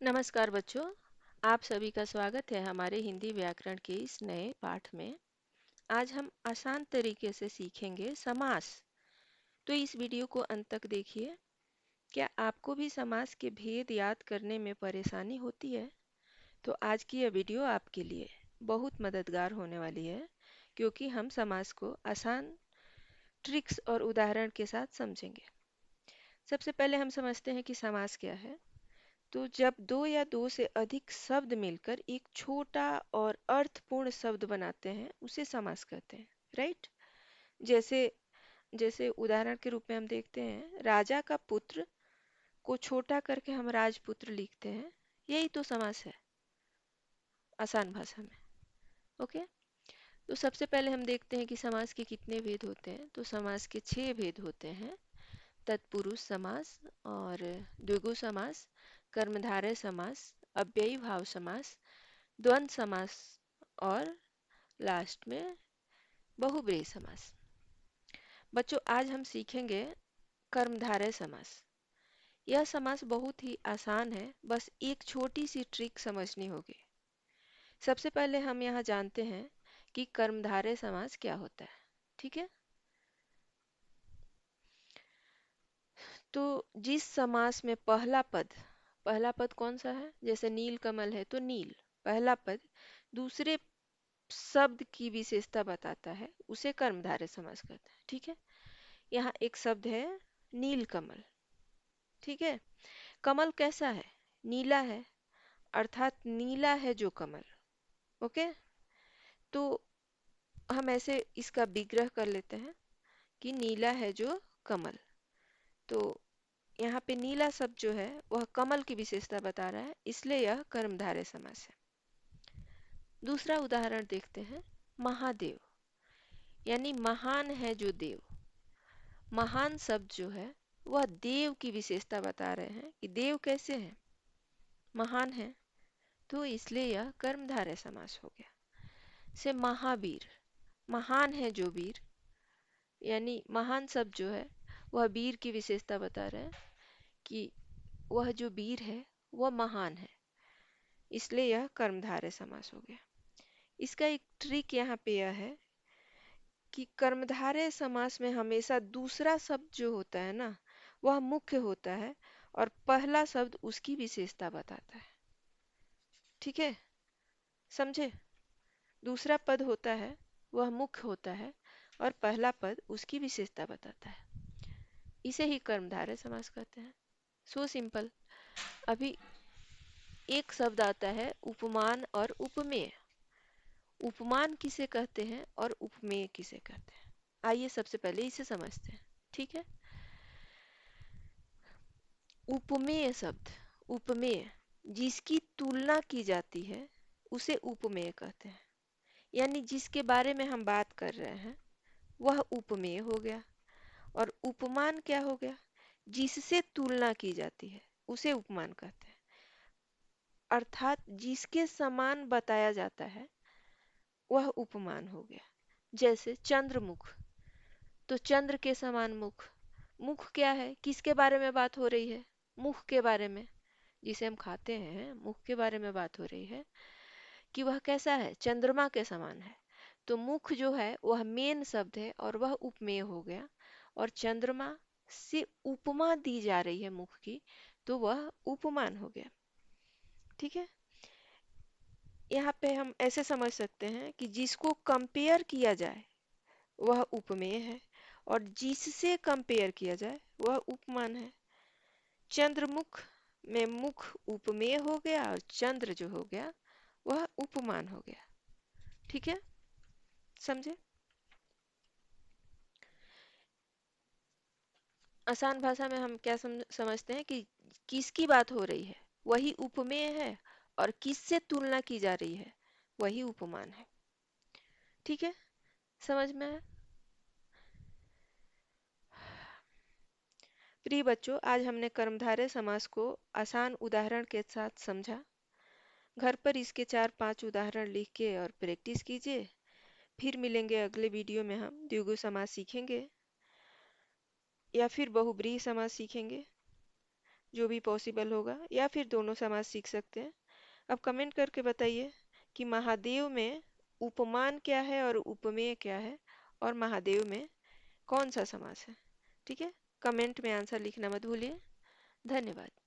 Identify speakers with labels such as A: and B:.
A: नमस्कार बच्चों, आप सभी का स्वागत है हमारे हिंदी व्याकरण के इस नए पाठ में। आज हम आसान तरीके से सीखेंगे समास। तो इस वीडियो को अंत तक देखिए। क्या आपको भी समास के भेद याद करने में परेशानी होती है? तो आज की यह वीडियो आपके लिए बहुत मददगार होने वाली है, क्योंकि हम समास को आसान ट्रिक्स और उदाहरण के साथ समझेंगे। सबसे पहले हम समझते हैं कि समास क्या है। तो जब दो या दो से अधिक शब्द मिलकर एक छोटा और अर्थपूर्ण शब्द बनाते हैं उसे समास कहते हैं। राइट। जैसे जैसे उदाहरण के रूप में हम देखते हैं, राजा का पुत्र को छोटा करके हम राजपुत्र लिखते हैं। यही तो समास है आसान भाषा में। ओके। तो सबसे पहले हम देखते हैं कि समास के कितने भेद होते हैं। तो समास के 6 भेद होते हैं। तत्पुरुष समास और द्विगु समास, कर्मधारय समास, अव्ययी भाव समास, द्वंद्व समास और लास्ट में बहुब्रीहि समास। बच्चों, आज हम सीखेंगे कर्मधारय समास। यह समास बहुत ही आसान है, बस एक छोटी सी ट्रिक समझनी होगी। सबसे पहले हम यहाँ जानते हैं कि कर्मधारय समास क्या होता है। ठीक है। तो जिस समास में पहला पद कौन सा है? जैसे नील कमल है तो नील पहला पद दूसरे शब्द की विशेषता बताता है, उसे कर्मधारय समास कहते हैं। ठीक है। यहाँ एक शब्द है नील कमल। ठीक है। कमल कैसा है? नीला है, अर्थात नीला है जो कमल। ओके। तो हम ऐसे इसका विग्रह कर लेते हैं कि नीला है जो कमल। तो यहाँ पे नीला शब्द जो है वह कमल की विशेषता बता रहा है, इसलिए यह कर्मधारय समास है। दूसरा उदाहरण देखते हैं, महादेव, यानी महान है जो देव। महान शब्द जो है वह देव की विशेषता बता रहे हैं कि देव कैसे हैं, महान है। तो इसलिए यह कर्मधारय समास हो गया। से महावीर, महान है जो वीर, यानी महान शब्द जो है वह वीर की विशेषता बता रहे हैं कि वह जो वीर है वह महान है, इसलिए यह कर्मधारय समास हो गया। इसका एक ट्रिक यहाँ पे यह है कि कर्मधारय समास में हमेशा दूसरा शब्द जो होता है ना वह मुख्य होता है और पहला शब्द उसकी विशेषता बताता है। ठीक है, समझे? दूसरा पद होता है वह मुख्य होता है और पहला पद उसकी विशेषता बताता है। इसे ही कर्मधारय समास कहते हैं। So simple. अभी एक शब्द आता है उपमान और उपमेय। उपमान किसे कहते हैं और उपमेय किसे कहते हैं, आइए सबसे पहले इसे समझते हैं। ठीक है। उपमेय शब्द, उपमेय जिसकी तुलना की जाती है उसे उपमेय कहते हैं। यानी जिसके बारे में हम बात कर रहे हैं वह उपमेय हो गया। और उपमान क्या हो गया? जिससे तुलना की जाती है उसे उपमान कहते हैं। अर्थात जिसके समान बताया जाता है वह उपमान हो गया। जैसे चंद्रमुख, तो चंद्र के समान मुख। मुख क्या है? किसके बारे में बात हो रही है? मुख के बारे में। जिसे हम खाते हैं मुख के बारे में बात हो रही है कि वह कैसा है? चंद्रमा के समान है। तो मुख जो है वह मेन शब्द है और वह उपमेय हो गया। और चंद्रमा से उपमा दी जा रही है मुख की, तो वह उपमान हो गया। ठीक है। यहाँ पे हम ऐसे समझ सकते हैं कि जिसको कंपेयर किया जाए वह उपमेय है और जिससे कंपेयर किया जाए वह उपमान है। चंद्रमुख में मुख उपमेय हो गया और चंद्र जो हो गया वह उपमान हो गया। ठीक है, समझे? आसान भाषा में हम क्या समझते हैं कि किसकी बात हो रही है वही उपमेय है और किससे तुलना की जा रही है वही उपमान है। ठीक है, समझ में आया? प्रिय बच्चों, आज हमने कर्मधारय समास को आसान उदाहरण के साथ समझा। घर पर इसके 4-5 उदाहरण लिख के और प्रैक्टिस कीजिए। फिर मिलेंगे अगले वीडियो में, हम द्विगु समास सीखेंगे या फिर बहुब्रीहि समास सीखेंगे। जो भी पॉसिबल होगा, या फिर दोनों समास सीख सकते हैं। अब कमेंट करके बताइए कि महादेव में उपमान क्या है और उपमेय क्या है, और महादेव में कौन सा समास है। ठीक है, कमेंट में आंसर लिखना मत भूलिए। धन्यवाद।